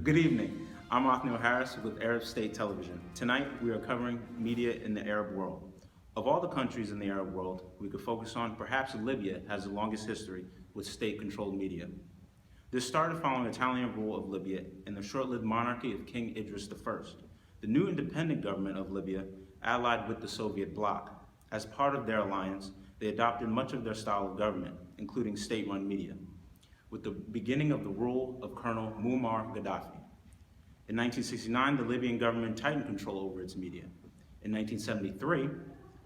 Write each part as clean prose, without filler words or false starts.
Good evening. I'm Othniel Harris with Arab State Television. Tonight, we are covering media in the Arab world. Of all the countries in the Arab world, we could focus on perhaps Libya has the longest history with state-controlled media. This started following Italian rule of Libya and the short-lived monarchy of King Idris I. The new independent government of Libya allied with the Soviet bloc. As part of their alliance, they adopted much of their style of government, including state-run media, with the beginning of the rule of Colonel Muammar Gaddafi. In 1969, the Libyan government tightened control over its media. In 1973,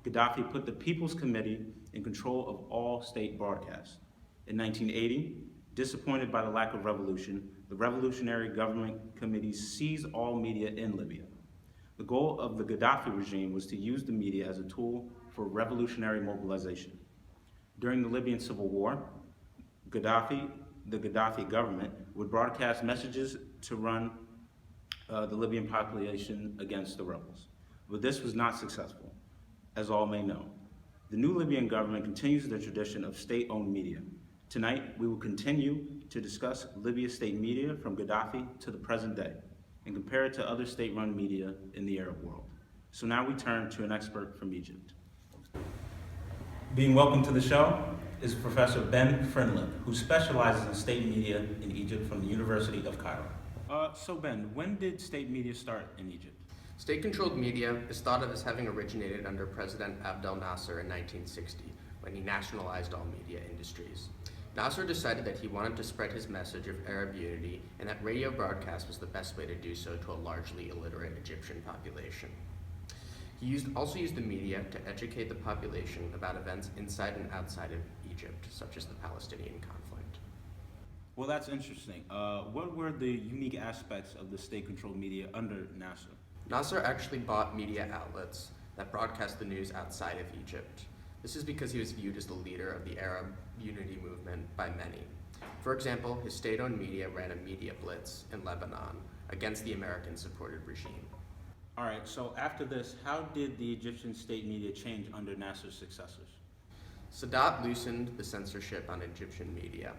Gaddafi put the People's Committee in control of all state broadcasts. In 1980, disappointed by the lack of revolution, the Revolutionary Government Committee seized all media in Libya. The goal of the Gaddafi regime was to use the media as a tool for revolutionary mobilization. During the Libyan Civil War, the Gaddafi government would broadcast messages to run the Libyan population against the rebels. But this was not successful, as all may know. The new Libyan government continues the tradition of state-owned media. Tonight, we will continue to discuss Libya's state media from Gaddafi to the present day and compare it to other state-run media in the Arab world. So now we turn to an expert from Egypt. Being welcomed to the show is Professor Ben Freundlich, who specializes in state media in Egypt from the University of Cairo. So Ben, when did state media start in Egypt? State-controlled media is thought of as having originated under President Abdel Nasser in 1960, when he nationalized all media industries. Nasser decided that he wanted to spread his message of Arab unity and that radio broadcast was the best way to do so to a largely illiterate Egyptian population. He also used the media to educate the population about events inside and outside of Egypt, such as the Palestinian conflict. Well, that's interesting. What were the unique aspects of the state-controlled media under Nasser? Nasser actually bought media outlets that broadcast the news outside of Egypt. This is because he was viewed as the leader of the Arab unity movement by many. For example, his state-owned media ran a media blitz in Lebanon against the American-supported regime. All right, so after this, how did the Egyptian state media change under Nasser's successors? Sadat loosened the censorship on Egyptian media,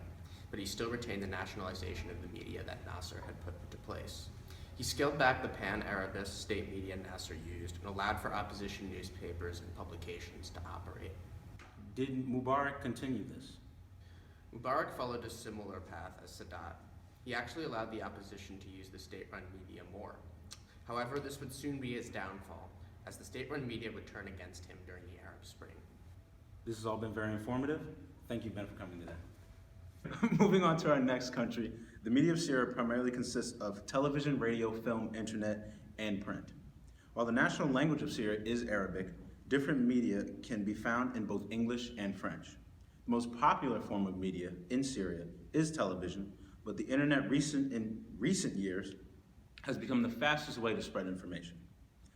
but he still retained the nationalization of the media that Nasser had put into place. He scaled back the pan-Arabist state media Nasser used and allowed for opposition newspapers and publications to operate. Did Mubarak continue this? Mubarak followed a similar path as Sadat. He actually allowed the opposition to use the state-run media more. However, this would soon be his downfall, as the state-run media would turn against him during the Arab Spring. This has all been very informative. Thank you, Ben, for coming today. Moving on to our next country, the media of Syria primarily consists of television, radio, film, internet, and print. While the national language of Syria is Arabic, different media can be found in both English and French. The most popular form of media in Syria is television, but the internet in recent years has become the fastest way to spread information.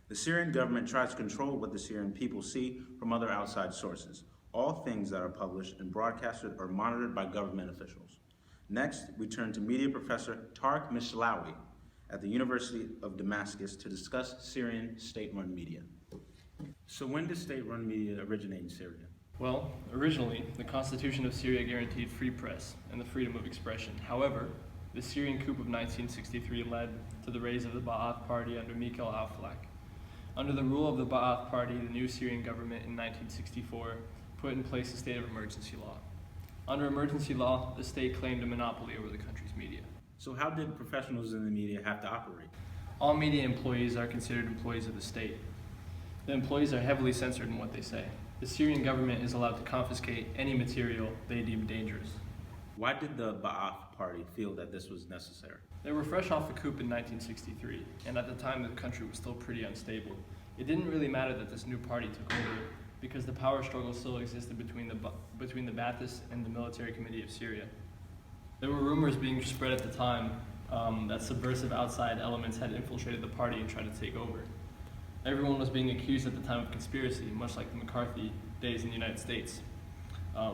The Syrian government tries to control what the Syrian people see from other outside sources. All things that are published and broadcasted are monitored by government officials. Next, we turn to media professor Tarik Mishlawi at the University of Damascus to discuss Syrian state-run media. So when did state-run media originate in Syria? Well, originally, the Constitution of Syria guaranteed free press and the freedom of expression. However, the Syrian coup of 1963 led to the rise of the Ba'ath Party under Mikhail Aflaq. Under the rule of the Ba'ath Party, the new Syrian government in 1964 put in place a state of emergency law. Under emergency law, the state claimed a monopoly over the country's media. So how did professionals in the media have to operate? All media employees are considered employees of the state. The employees are heavily censored in what they say. The Syrian government is allowed to confiscate any material they deem dangerous. Why did the Ba'ath Party feel that this was necessary? They were fresh off the coup in 1963, and at the time the country was still pretty unstable. It didn't really matter that this new party took over because the power struggle still existed between the Ba'athists and the Military Committee of Syria. There were rumors being spread at the time that subversive outside elements had infiltrated the party and tried to take over. Everyone was being accused at the time of conspiracy, much like the McCarthy days in the United States,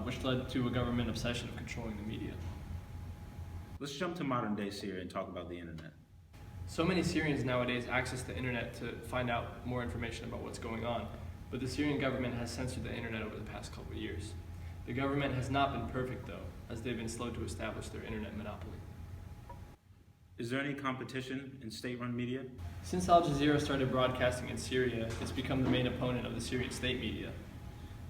which led to a government obsession of controlling the media. Let's jump to modern day Syria and talk about the internet. So many Syrians nowadays access the internet to find out more information about what's going on, but the Syrian government has censored the internet over the past couple of years. The government has not been perfect though, as they've been slow to establish their internet monopoly. Is there any competition in state-run media? Since Al Jazeera started broadcasting in Syria, it's become the main opponent of the Syrian state media.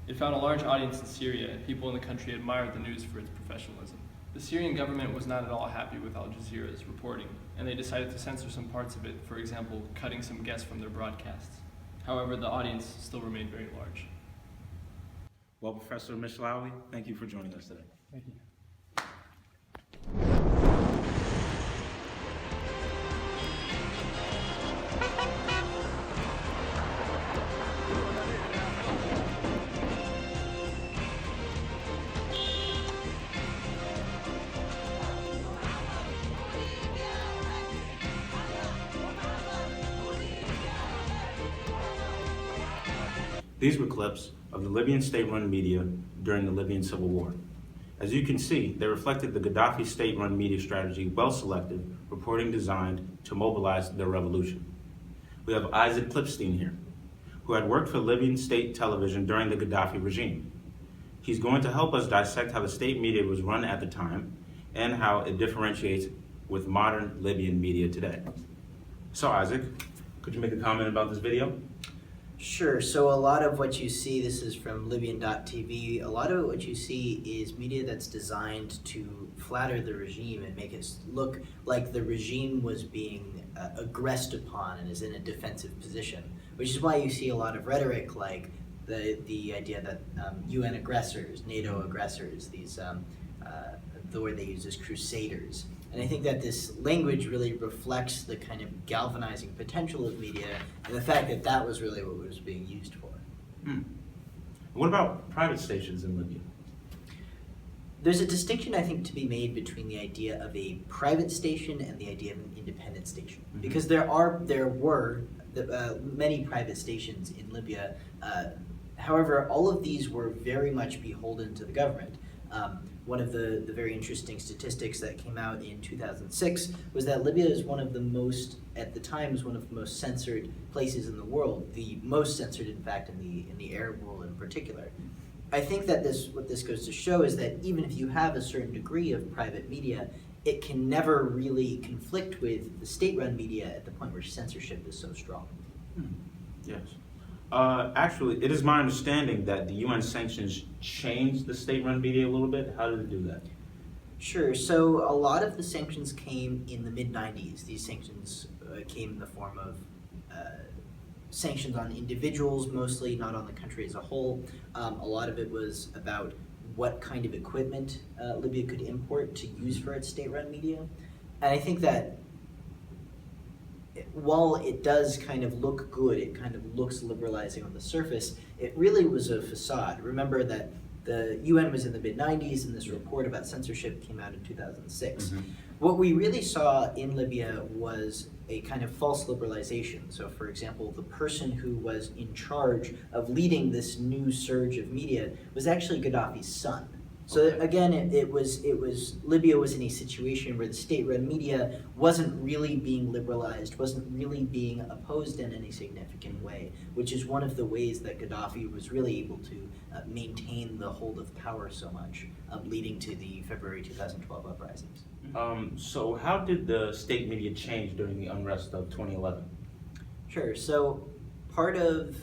It found a large audience in Syria, and people in the country admired the news for its professionalism. The Syrian government was not at all happy with Al Jazeera's reporting, and they decided to censor some parts of it, for example, cutting some guests from their broadcasts. However, the audience still remained very large. Well, Professor Mishlawi, thank you for joining us today. Thank you. These were clips of the Libyan state-run media during the Libyan civil war. As you can see, they reflected the Gaddafi state-run media strategy, well-selected, reporting designed to mobilize their revolution. We have Isaac Klipstein here, who had worked for Libyan state television during the Gaddafi regime. He's going to help us dissect how the state media was run at the time and how it differentiates with modern Libyan media today. So Isaac, could you make a comment about this video? Sure. So a lot of what you see, this is from Libyan.tv, a lot of what you see is media that's designed to flatter the regime and make it look like the regime was being aggressed upon and is in a defensive position, which is why you see a lot of rhetoric like the idea that UN aggressors, NATO aggressors, the word they use is crusaders. And I think that this language really reflects the kind of galvanizing potential of media and the fact that that was really what it was being used for. What about private stations in Libya? There's a distinction, I think, to be made between the idea of a private station and the idea of an independent station. Mm-hmm. Because there were many private stations in Libya. However, all of these were very much beholden to the government. One of the very interesting statistics that came out in 2006 was that Libya is one of the most, at the time, was one of the most censored places in the world. The most censored, in fact, in the Arab world in particular. I think that what this goes to show is that even if you have a certain degree of private media, it can never really conflict with the state-run media at the point where censorship is so strong. Yes. Actually, it is my understanding that the UN sanctions changed the state-run media a little bit. How did it do that? Sure. So a lot of the sanctions came in the mid-90s. These sanctions came in the form of sanctions on individuals mostly, not on the country as a whole. A lot of it was about what kind of equipment Libya could import to use for its state-run media. And I think that while it does kind of look good, it kind of looks liberalizing on the surface, it really was a facade. Remember that the UN was in the mid-90s and this report about censorship came out in 2006. Mm-hmm. What we really saw in Libya was a kind of false liberalization. So for example, the person who was in charge of leading this new surge of media was actually Gaddafi's son. So Okay. again, Libya was in a situation where the state-run media wasn't really being liberalized, wasn't really being opposed in any significant way, which is one of the ways that Gaddafi was really able to maintain the hold of power so much, leading to the February 2012 uprisings. So how did the state media change during the unrest of 2011? Sure. So part of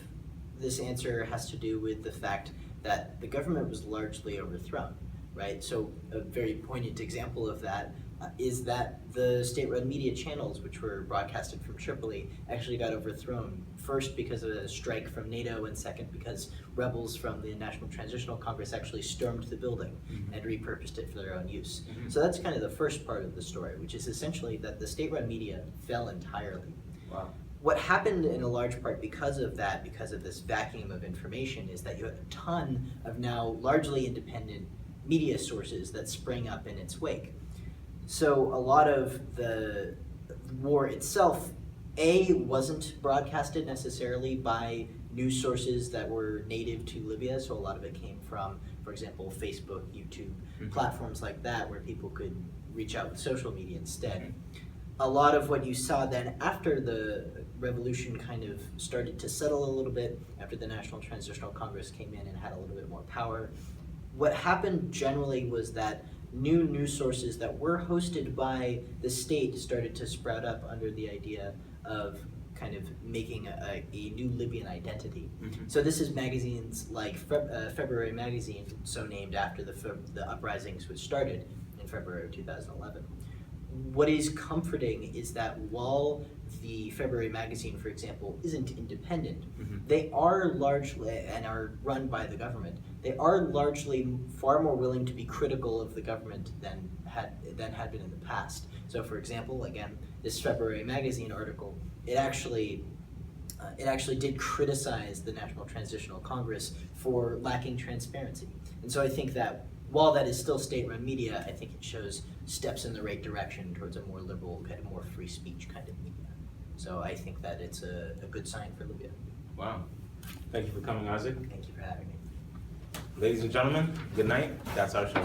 this answer has to do with the fact that the government was largely overthrown, right? So a very poignant example of that is that the state-run media channels, which were broadcasted from Tripoli, actually got overthrown. First because of a strike from NATO, and second because rebels from the National Transitional Congress actually stormed the building and repurposed it for their own use. So that's kind of the first part of the story, which is essentially that the state-run media fell entirely. Wow. What happened in a large part because of that, because of this vacuum of information, is that you had a ton of now largely independent media sources that sprang up in its wake. So a lot of the war itself, wasn't broadcasted necessarily by news sources that were native to Libya, so a lot of it came from, for example, Facebook, YouTube, platforms like that where people could reach out with social media instead. A lot of what you saw then after the revolution kind of started to settle a little bit, after the National Transitional Congress came in and had a little bit more power, what happened generally was that new news sources that were hosted by the state started to sprout up under the idea of kind of making a new Libyan identity. Mhm. So this is magazines like February Magazine, so named after the uprisings which started in February of 2011. What is comforting is that while the February Magazine, for example, isn't independent, they are largely, and are run by the government, they are largely far more willing to be critical of the government than had been in the past. So for example, again, this February Magazine article, it actually did criticize the National Transitional Congress for lacking transparency. And so I think that while that is still state-run media, I think it shows steps in the right direction towards a more liberal, kind of more free speech kind of media. So I think that it's a good sign for Libya. Wow. Thank you for coming, Isaac. Thank you for having me. Ladies and gentlemen, good night. That's our show.